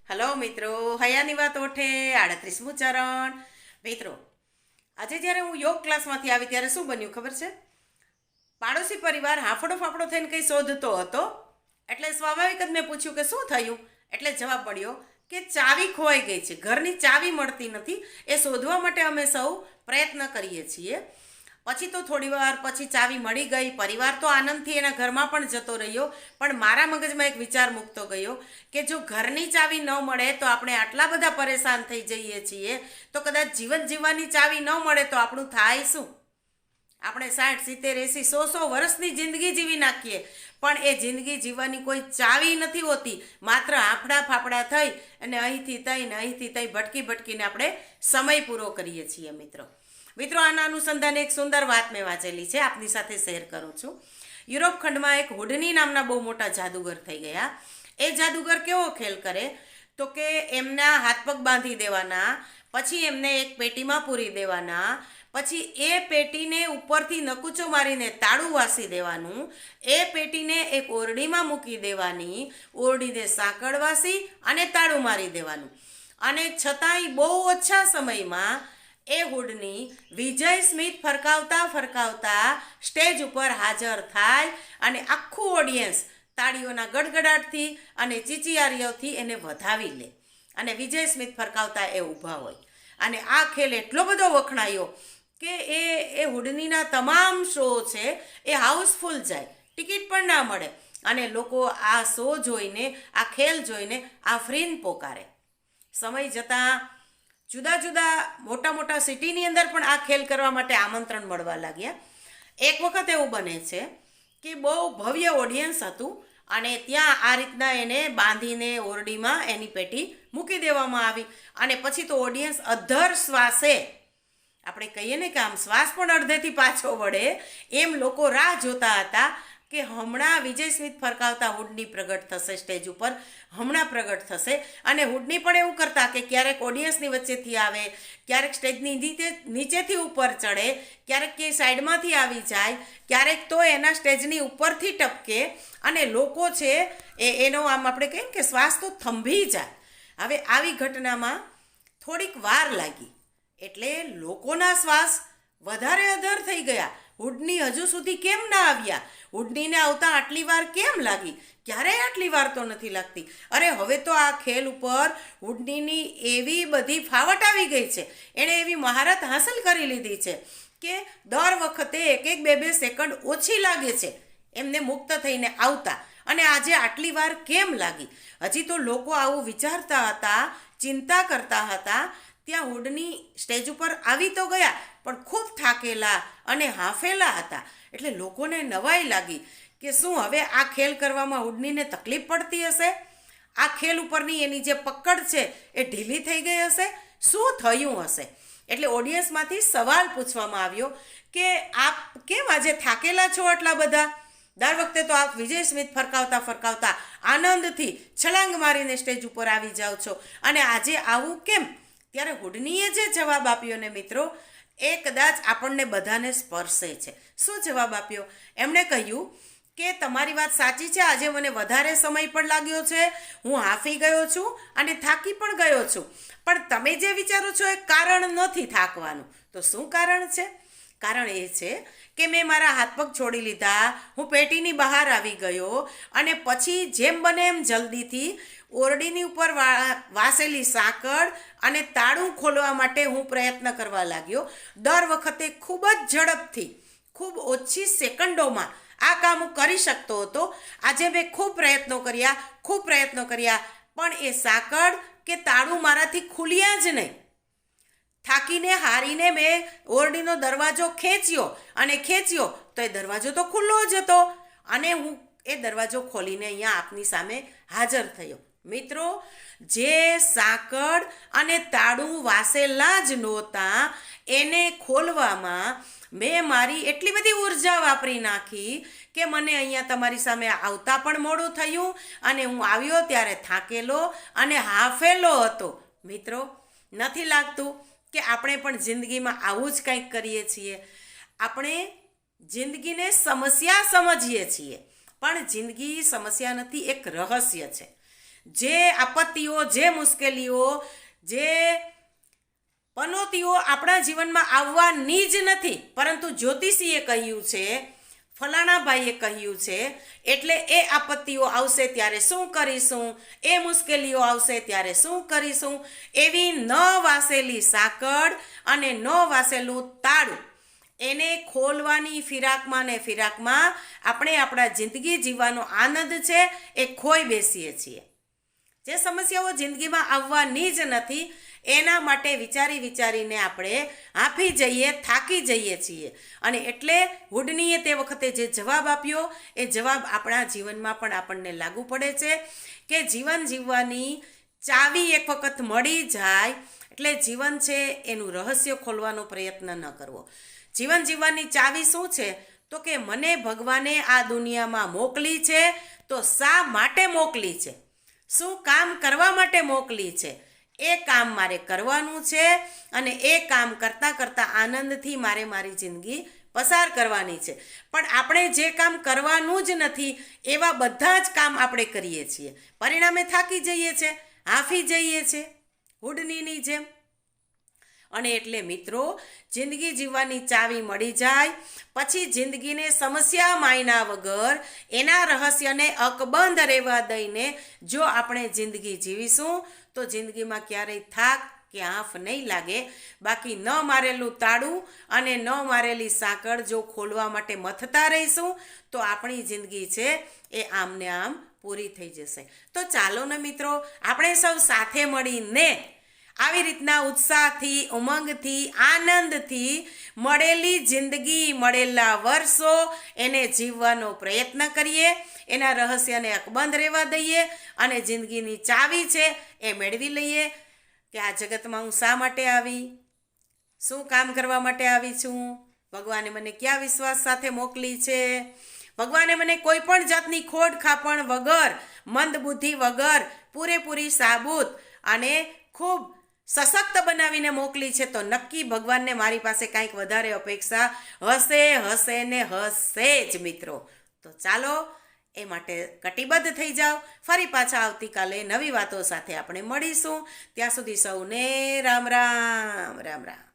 Hello મિત્રો, હયાની વાત ઓઠે 38મું ચરણ. મિત્રો, આજે જ્યારે હું યોગ ક્લાસમાંથી આવી ત્યારે શું બન્યું ખબર છે? પાડોશી પરિવાર હાંફળો ફાંફળો થઈને કંઈ શોધતો હતો. એટલે સ્વાભાવિક જ મેં પૂછ્યું કે શું થયું. એટલે જવાબ મળ્યો કે ચાવી ખોવાઈ ગઈ છે, ઘરની ચાવી મળતી નથી. એ શોધવા માટે અમે સૌ પ્રયત્ન કરીએ છીએ. પછી તો થોડી વાર પછી ચાવી મળી ગઈ. પરિવાર તો આનંદથી એના ઘરમાં પણ જતો રહ્યો. પણ મારા મગજમાં એક વિચાર મૂકતો ગયો કે જો ઘરની ચાવી ન મળે તો આપણે આટલા બધા પરેશાન થઈ જઈએ છીએ, તો કદાચ જીવન જીવવાની ચાવી ન મળે તો આપણું થાય શું? આપણે 60, 70, 80, 100 વર્ષની જિંદગી જીવી નાખીએ, પણ એ જિંદગી જીવવાની કોઈ ચાવી નથી હોતી. માત્ર આફડા ફાફડા થઈ અને અહીંથી તઈ ભટકી ભટકીને આપણે સમય પૂરો કરીએ છીએ. મિત્રો, આના અનુસંધાને એક સુંદર વાત મેં વાંચેલી છે, આપની સાથે શેર કરું છું. યુરોપ ખંડમાં એક હુડની નામના બહુ મોટા જાદુગર થઈ ગયા. એ જાદુગર કેવો ખેલ કરે તો કે એમના હાથ પગ બાંધી દેવાના, પછી એમને એક પેટીમાં પૂરી દેવાના, પછી એ પેટીને ઉપરથી નકુચો મારીને તાળું વાસી દેવાનું, એ પેટીને એક ઓરડીમાં મૂકી દેવાની, ઓરડીને સાંકળ વાસી અને તાળું મારી દેવાનું. અને છતાંય બહુ ઓછા સમયમાં એ હુડની વિજય સ્મિથ ફરકાવતા સ્ટેજ ઉપર હાજર થાય અને આખું ઓડિયન્સ તાળીઓના ગડગડાટથી અને ચીચિયારીઓથી એને વધાવી લે અને વિજય સ્મિથ ફરકાવતા એ ઊભા હોય. અને આ ખેલ એટલો બધો વખણાયો કે એ હુડનીના તમામ શો છે એ હાઉસફુલ જાય, ટિકિટ પણ ના મળે. અને લોકો આ શો જોઈને, આ ખેલ જોઈને આફરીન પોકારે. સમય જતાં જુદા જુદા મોટા સિટીની અંદર પણ આ ખેલ કરવા માટે આમંત્રણ મળવા લાગ્યા. એક વખત એવું બને છે કે બહુ ભવ્ય ઓડિયન્સ હતું અને ત્યાં આ રીતના એને બાંધીને ઓરડીમાં એની પેટી મૂકી દેવામાં આવી. અને પછી તો ઓડિયન્સ અધ્ધર શ્વાસે, આપણે કહીએ ને કે આમ શ્વાસ પણ અડધેથી પાછો વળે એમ લોકો રાહ જોતા હતા કે હમણાં વિજય સ્મિથ ફરકાવતા હુડની પ્રગટ થશે સ્ટેજ ઉપર, હમણાં પ્રગટ થશે. અને હુડની પણ એવું કરતા કે ક્યારેક ઓડિયન્સની વચ્ચેથી આવે, ક્યારેક સ્ટેજની નીચેથી ઉપર ચડે, ક્યારેક કે સાઈડમાંથી આવી જાય, ક્યારેક તો એના સ્ટેજની ઉપરથી ટપકે અને લોકો છે એનો આમ આપણે કહીએ કે શ્વાસ તો થંભી જાય. હવે આવી ઘટનામાં થોડીક વાર લાગી એટલે લોકોના શ્વાસ વધારે અધર થઈ ગયા. હુડની હજુ સુધી કેમ ના આવ્યા? હુડનીને આવતા આટલી વાર કેમ લાગી? ક્યારેય આટલી વાર તો નથી લાગતી. અરે હવે તો આ ખેલ ઉપર હુડનીની એવી બધી ફાવટ આવી ગઈ છે, એણે એવી મહારત હાંસલ કરી લીધી છે કે દર વખતે 1-2 સેકન્ડ ઓછી લાગે છે એમને મુક્ત થઈને આવતા. અને આજે આટલી વાર કેમ લાગી? હજી તો લોકો આવું વિચારતા હતા, ચિંતા કરતા હતા. ત્યાં હુડની સ્ટેજ ઉપર આવી તો ગયા પણ ખૂબ થાકેલા અને હાંફેલા હતા. એટલે લોકોને નવાઈ લાગી કે શું હવે આ ખેલ કરવામાં હુડનીને તકલીફ પડતી હશે? આ ખેલ ઉપરની એની જે પકડ છે એ ઢીલી થઈ ગઈ હશે? શું થયું હશે? એટલે ઓડિયન્સમાંથી સવાલ પૂછવામાં આવ્યો કે આપ કેમ આજે થાકેલા છો આટલા બધા? દર વખતે તો આપ વિજય સ્મિથ ફરકાવતા આનંદથી છલાંગ મારીને સ્ટેજ ઉપર આવી જાઓ છો અને આજે આવું કેમ? ત્યારે હુડનીએ જે જવાબ આપ્યો ને મિત્રો, એ કદાચ આપણને બધાને સ્પર્શે છે. શું જવાબ આપ્યો? એમણે કહ્યું કે તમારી વાત સાચી છે, આજે મને વધારે સમય પણ લાગ્યો છે, હું હાંફી ગયો છું અને થાકી પણ ગયો છું. પણ તમે જે વિચારો છો એ કારણ નથી થાકવાનું. તો શું કારણ છે? કારણ એ છે કે મેં મારા હાથ પગ છોડી લીધા, હું પેટીની બહાર આવી ગયો અને પછી જેમ બને એમ જલ્દીથી ઓરડીની ઉપર વાસેલી સાંકળ અને તાળું ખોલવા માટે હું પ્રયત્ન કરવા લાગ્યો. દર વખતે ખૂબ જ ઝડપથી, ખૂબ ઓછી સેકન્ડોમાં આ કામ હું કરી શકતો હતો. આજે મેં ખૂબ પ્રયત્નો કર્યા પણ એ સાંકળ કે તાળું મારાથી ખુલ્યા જ નહીં. થાકીને હારીને મેં ઓરડીનો દરવાજો ખેંચ્યો તો એ દરવાજો તો ખુલ્લો જ હતો અને હું એ દરવાજો ખોલીને અહીંયા આપની સામે હાજર થયો. મિત્રો, જે સાંકળ અને તાળું વાસેલા જ નહોતા એને ખોલવામાં મેં મારી એટલી બધી ઉર્જા વાપરી નાખી કે મને અહીંયા તમારી સામે આવતા પણ મોડું થયું અને હું આવ્યો ત્યારે થાકેલો અને હાંફેલો હતો. મિત્રો, નથી લાગતું કે આપણે પણ જિંદગીમાં આવું જ કંઈક કરીએ છીએ? આપણે જિંદગીને સમસ્યા સમજીએ છીએ, પણ જિંદગી સમસ્યા નથી, એક રહસ્ય છે. જે આપત્તિઓ, જે મુશ્કેલીઓ, જે પનોતીઓ આપણા જીવનમાં આવવાની જ નથી, પરંતુ જ્યોતિષીએ કહ્યું છે, ફલાણા ભાઈએ કહ્યું છે, એટલે એ આપત્તિઓ આવશે ત્યારે શું કરીશું, એ મુશ્કેલીઓ આવશે ત્યારે શું કરીશું, એવી ન વાસેલી સાંકળ અને ન વાસેલું તાળું એને ખોલવાની ફિરાકમાં ને ફિરાકમાં આપણે આપણા જિંદગી જીવવાનો આનંદ છે એ ખોઈ બેસીએ છીએ. જે સમસ્યાઓ જિંદગીમાં આવવાની જ નથી એના માટે વિચારી વિચારીને આપણે હાંફી જઈએ, થાકી જઈએ છીએ. અને એટલે હુડનીએ તે વખતે જે જવાબ આપ્યો એ જવાબ આપણા જીવનમાં પણ આપણને લાગુ પડે છે કે જીવન જીવવાની ચાવી એક વખત મળી જાય એટલે જીવન છે એનું રહસ્ય ખોલવાનો પ્રયત્ન ન કરવો. જીવન જીવવાની ચાવી શું છે? તો કે મને ભગવાને આ દુનિયામાં મોકલી છે તો શા માટે મોકલી છે, શું કામ કરવા માટે મોકલી છે, એ કામ મારે કરવાનું છે અને એ કામ કરતાં કરતાં આનંદથી મારે મારી જિંદગી પસાર કરવાની છે. પણ આપણે જે કામ કરવાનું જ નથી એવા બધા જ કામ આપણે કરીએ છીએ, પરિણામે થાકી જઈએ છીએ, હાંફી જઈએ છીએ હુડનીની જેમ. અને એટલે મિત્રો, જિંદગી જીવવાની ચાવી મળી જાય પછી જિંદગીને સમસ્યા માયના વગર એના રહસ્યને અકબંધ રહેવા દઈને જો આપણે જિંદગી જીવીશું તો જિંદગીમાં ક્યારેય થાક કે હાંફ નહીં લાગે. બાકી ન મારેલું તાળું અને ન મારેલી સાંકળ જો ખોલવા માટે મથતા રહીશું તો આપણી જિંદગી છે એ આમને આમ પૂરી થઈ જશે. તો ચાલો ને મિત્રો, આપણે સૌ સાથે મળીને આવી રીતના ઉત્સાહથી, ઉમંગથી, આનંદથી મળેલી જિંદગી, મળેલા વર્ષો એને જીવવાનો પ્રયત્ન કરીએ, એના રહસ્યને અકબંધ રહેવા દઈએ અને જિંદગીની ચાવી છે એ મેળવી લઈએ કે આ જગતમાં હું શા માટે આવી, શું કામ કરવા માટે આવી છું, ભગવાને મને ક્યાં વિશ્વાસ સાથે મોકલી છે, ભગવાને મને કોઈ પણ જાતની ખોડ ખાપણ વગર, મંદ બુદ્ધિ વગર, પૂરેપૂરી સાબુત અને ખૂબ સશક્ત બનાવીને મોકલી છે તો નક્કી ભગવાનને મારી પાસે કાંઈક વધારે અપેક્ષા હશે ને હશે જ મિત્રો. તો ચાલો એ માટે કટિબદ્ધ થઈ જાઓ. ફરી પાછા આવતીકાલે નવી વાતો સાથે આપણે મળીશું. ત્યાં સુધી સૌને રામ રામ. રામ રામ.